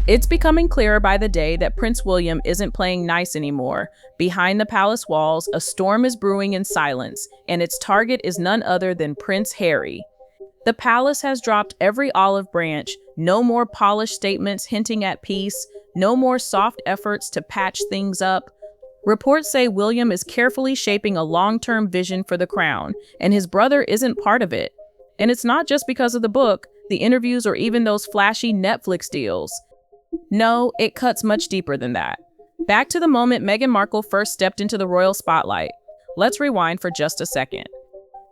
It's becoming clearer by the day that Prince William isn't playing nice anymore. Behind the palace walls, a storm is brewing in silence, and its target is none other than Prince Harry. The palace has dropped every olive branch, no more polished statements hinting at peace, no more soft efforts to patch things up. Reports say William is carefully shaping a long-term vision for the crown, and his brother isn't part of it. And it's not just because of the book, the interviews, or even those flashy Netflix deals. No, it cuts much deeper than that. Back to the moment Meghan Markle first stepped into the royal spotlight. Let's rewind for just a second.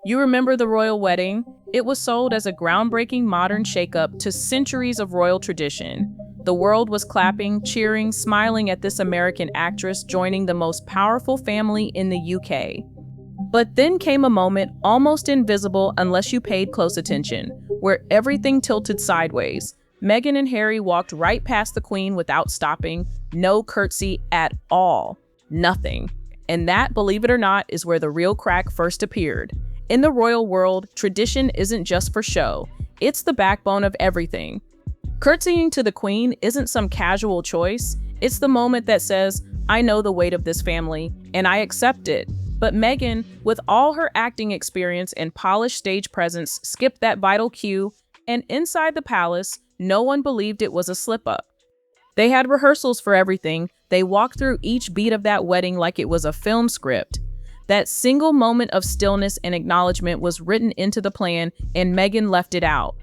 You remember the royal wedding? It was sold as a groundbreaking modern shakeup to centuries of royal tradition. The world was clapping, cheering, smiling at this American actress joining the most powerful family in the UK. But then came a moment almost invisible unless you paid close attention, where everything tilted sideways. Meghan and Harry walked right past the Queen without stopping, no curtsy at all, nothing. And that, believe it or not, is where the real crack first appeared. In the royal world, tradition isn't just for show, it's the backbone of everything. Curtsying to the Queen isn't some casual choice, it's the moment that says, I know the weight of this family, and I accept it. But Meghan, with all her acting experience and polished stage presence, skipped that vital cue, and inside the palace, no one believed it was a slip-up. They had rehearsals for everything. They walked through each beat of that wedding like it was a film script. That single moment of stillness and acknowledgement was written into the plan, and Meghan left it out.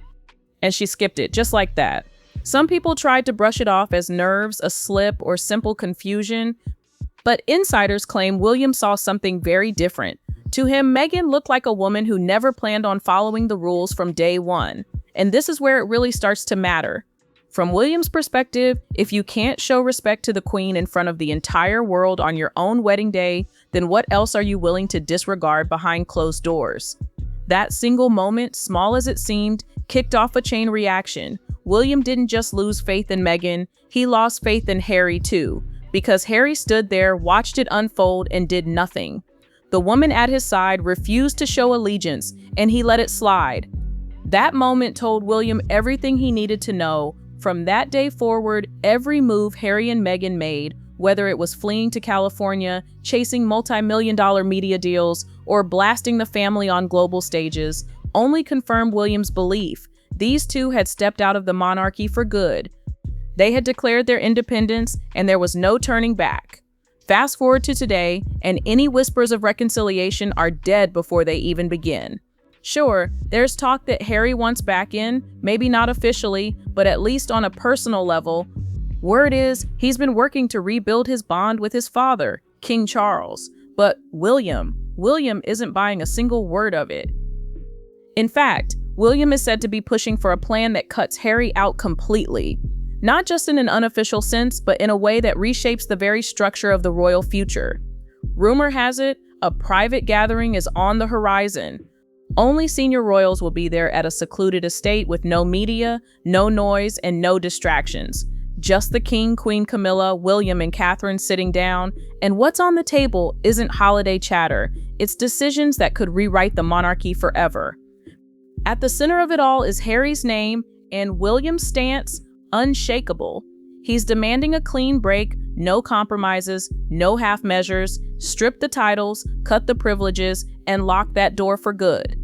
And she skipped it, just like that. Some people tried to brush it off as nerves, a slip, or simple confusion, but insiders claim William saw something very different. To him, Meghan looked like a woman who never planned on following the rules from day one. And this is where it really starts to matter. From William's perspective, if you can't show respect to the Queen in front of the entire world on your own wedding day, then what else are you willing to disregard behind closed doors? That single moment, small as it seemed, kicked off a chain reaction. William didn't just lose faith in Meghan, he lost faith in Harry too, because Harry stood there, watched it unfold, and did nothing. The woman at his side refused to show allegiance, and he let it slide. That moment told William everything he needed to know. From that day forward, every move Harry and Meghan made, whether it was fleeing to California, chasing multi-million-dollar media deals, or blasting the family on global stages, only confirmed William's belief. These two had stepped out of the monarchy for good. They had declared their independence, and there was no turning back. Fast forward to today, and any whispers of reconciliation are dead before they even begin. Sure, there's talk that Harry wants back in, maybe not officially, but at least on a personal level. Word is, he's been working to rebuild his bond with his father, King Charles. But William isn't buying a single word of it. In fact, William is said to be pushing for a plan that cuts Harry out completely. Not just in an unofficial sense, but in a way that reshapes the very structure of the royal future. Rumor has it, a private gathering is on the horizon. Only senior royals will be there at a secluded estate with no media, no noise, and no distractions. Just the King, Queen Camilla, William, and Catherine sitting down, and what's on the table isn't holiday chatter, it's decisions that could rewrite the monarchy forever. At the center of it all is Harry's name, and William's stance, unshakable. He's demanding a clean break, no compromises, no half measures, strip the titles, cut the privileges, and lock that door for good.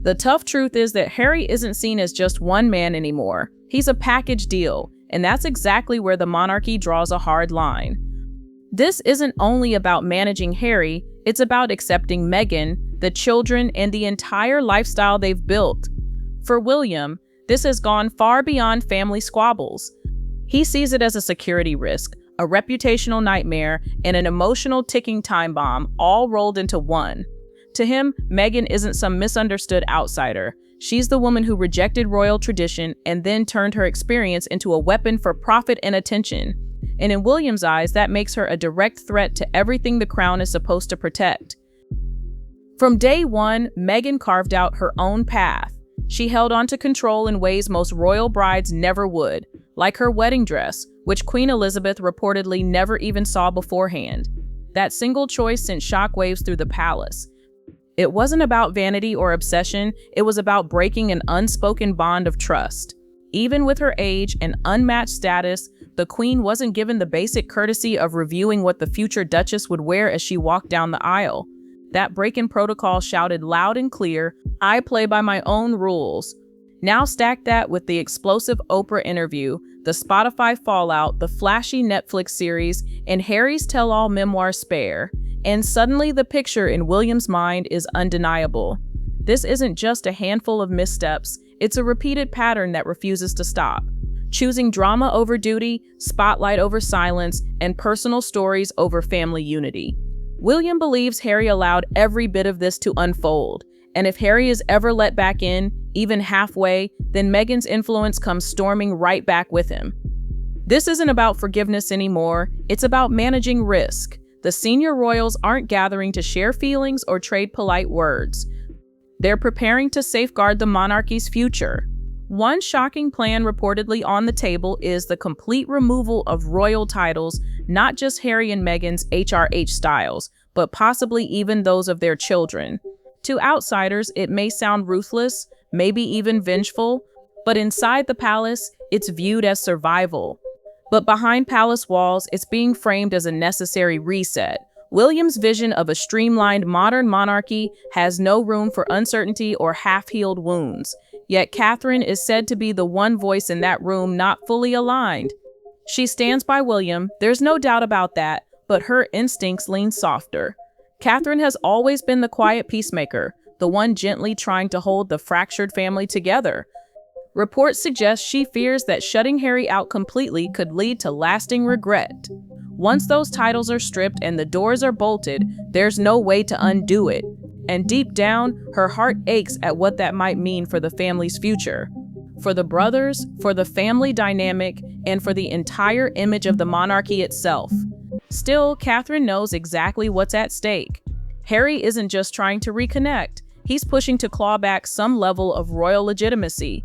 The tough truth is that Harry isn't seen as just one man anymore. He's a package deal, and that's exactly where the monarchy draws a hard line. This isn't only about managing Harry, it's about accepting Meghan, the children, and the entire lifestyle they've built. For William, this has gone far beyond family squabbles. He sees it as a security risk, a reputational nightmare, and an emotional ticking time bomb, all rolled into one. To him, Meghan isn't some misunderstood outsider. She's the woman who rejected royal tradition and then turned her experience into a weapon for profit and attention. And in William's eyes, that makes her a direct threat to everything the crown is supposed to protect. From day one, Meghan carved out her own path. She held on to control in ways most royal brides never would, like her wedding dress, which Queen Elizabeth reportedly never even saw beforehand. That single choice sent shockwaves through the palace. It wasn't about vanity or obsession, it was about breaking an unspoken bond of trust. Even with her age and unmatched status, the Queen wasn't given the basic courtesy of reviewing what the future Duchess would wear as she walked down the aisle. That break in protocol shouted loud and clear, "I play by my own rules." Now stack that with the explosive Oprah interview, the Spotify fallout, the flashy Netflix series, and Harry's tell-all memoir Spare, and suddenly the picture in William's mind is undeniable. This isn't just a handful of missteps, it's a repeated pattern that refuses to stop. Choosing drama over duty, spotlight over silence, and personal stories over family unity. William believes Harry allowed every bit of this to unfold, and if Harry is ever let back in, even halfway, then Meghan's influence comes storming right back with him. This isn't about forgiveness anymore, it's about managing risk. The senior royals aren't gathering to share feelings or trade polite words. They're preparing to safeguard the monarchy's future. One shocking plan reportedly on the table is the complete removal of royal titles, not just Harry and Meghan's HRH styles, but possibly even those of their children. To outsiders, it may sound ruthless, maybe even vengeful, but inside the palace, it's viewed as survival. But behind palace walls, it's being framed as a necessary reset. William's vision of a streamlined modern monarchy has no room for uncertainty or half-healed wounds. Yet Catherine is said to be the one voice in that room not fully aligned. She stands by William, there's no doubt about that, but her instincts lean softer. Catherine has always been the quiet peacemaker, the one gently trying to hold the fractured family together. Reports suggest she fears that shutting Harry out completely could lead to lasting regret. Once those titles are stripped and the doors are bolted, there's no way to undo it. And deep down, her heart aches at what that might mean for the family's future. For the brothers, for the family dynamic, and for the entire image of the monarchy itself. Still, Catherine knows exactly what's at stake. Harry isn't just trying to reconnect, he's pushing to claw back some level of royal legitimacy.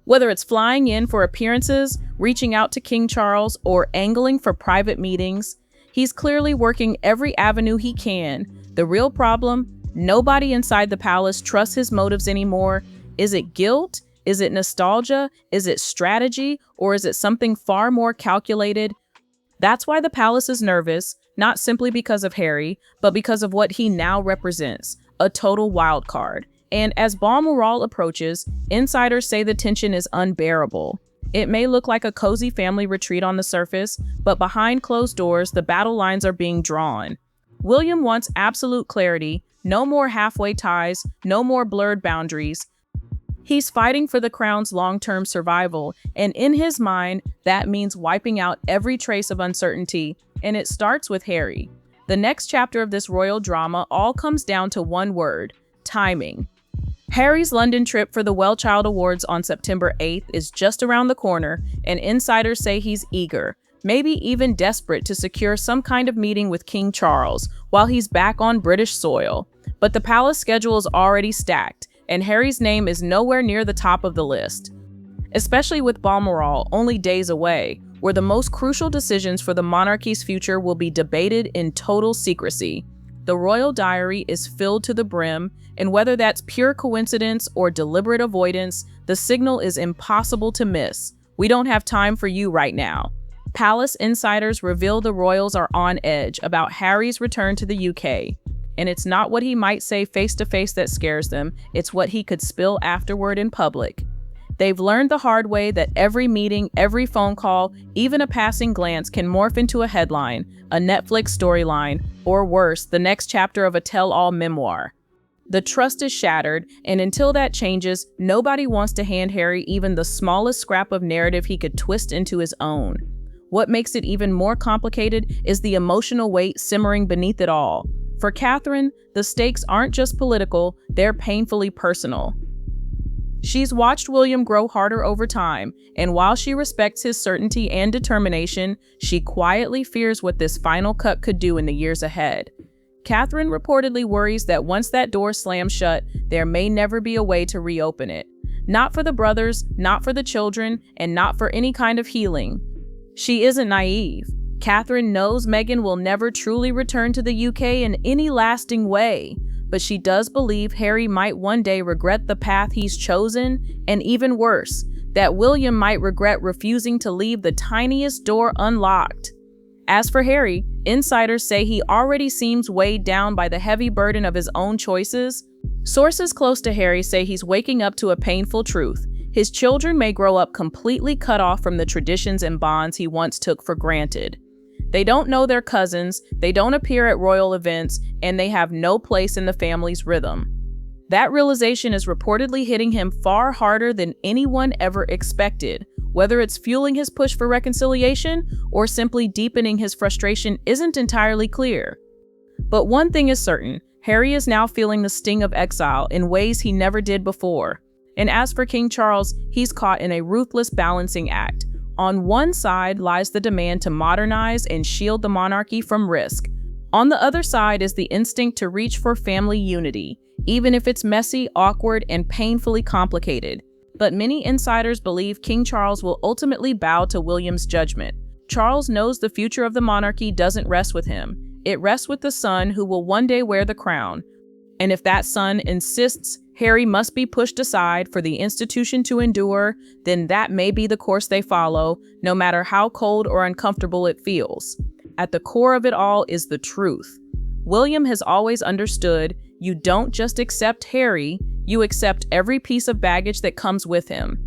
Whether it's flying in for appearances, reaching out to King Charles, or angling for private meetings, he's clearly working every avenue he can. The real problem? Nobody inside the palace trusts his motives anymore. Is it guilt? Is it nostalgia? Is it strategy? Or is it something far more calculated? That's why the palace is nervous, not simply because of Harry, but because of what he now represents, a total wild card. And as Balmoral approaches, insiders say the tension is unbearable. It may look like a cozy family retreat on the surface, but behind closed doors, the battle lines are being drawn. William wants absolute clarity, no more halfway ties, no more blurred boundaries. He's fighting for the crown's long-term survival, and in his mind, that means wiping out every trace of uncertainty, and it starts with Harry. The next chapter of this royal drama all comes down to one word: timing. Harry's London trip for the Well Child Awards on September 8th is just around the corner, and insiders say he's eager, maybe even desperate to secure some kind of meeting with King Charles while he's back on British soil. But the palace schedule is already stacked, and Harry's name is nowhere near the top of the list. Especially with Balmoral only days away, where the most crucial decisions for the monarchy's future will be debated in total secrecy. The royal diary is filled to the brim, and whether that's pure coincidence or deliberate avoidance, the signal is impossible to miss. We don't have time for you right now. Palace insiders reveal the royals are on edge about Harry's return to the UK. And it's not what he might say face-to-face that scares them, it's what he could spill afterward in public. They've learned the hard way that every meeting, every phone call, even a passing glance can morph into a headline, a Netflix storyline, or worse, the next chapter of a tell-all memoir. The trust is shattered, and until that changes, nobody wants to hand Harry even the smallest scrap of narrative he could twist into his own. What makes it even more complicated is the emotional weight simmering beneath it all. For Catherine, the stakes aren't just political, they're painfully personal. She's watched William grow harder over time, and while she respects his certainty and determination, she quietly fears what this final cut could do in the years ahead. Catherine reportedly worries that once that door slams shut, there may never be a way to reopen it. Not for the brothers, not for the children, and not for any kind of healing. She isn't naive. Catherine knows Meghan will never truly return to the UK in any lasting way, but she does believe Harry might one day regret the path he's chosen, and even worse, that William might regret refusing to leave the tiniest door unlocked. As for Harry, insiders say he already seems weighed down by the heavy burden of his own choices. Sources close to Harry say he's waking up to a painful truth. His children may grow up completely cut off from the traditions and bonds he once took for granted. They don't know their cousins, they don't appear at royal events, and they have no place in the family's rhythm. That realization is reportedly hitting him far harder than anyone ever expected. Whether it's fueling his push for reconciliation or simply deepening his frustration isn't entirely clear. But one thing is certain, Harry is now feeling the sting of exile in ways he never did before. And as for King Charles, he's caught in a ruthless balancing act. On one side lies the demand to modernize and shield the monarchy from risk. On the other side is the instinct to reach for family unity, even if it's messy, awkward, and painfully complicated. But many insiders believe King Charles will ultimately bow to William's judgment. Charles knows the future of the monarchy doesn't rest with him. It rests with the son who will one day wear the crown. And if that son insists Harry must be pushed aside for the institution to endure, then that may be the course they follow, no matter how cold or uncomfortable it feels. At the core of it all is the truth. William has always understood you don't just accept Harry, you accept every piece of baggage that comes with him.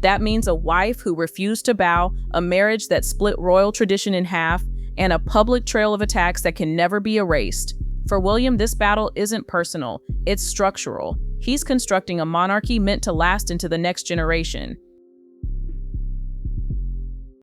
That means a wife who refused to bow, a marriage that split royal tradition in half, and a public trail of attacks that can never be erased. For William, this battle isn't personal, it's structural. He's constructing a monarchy meant to last into the next generation.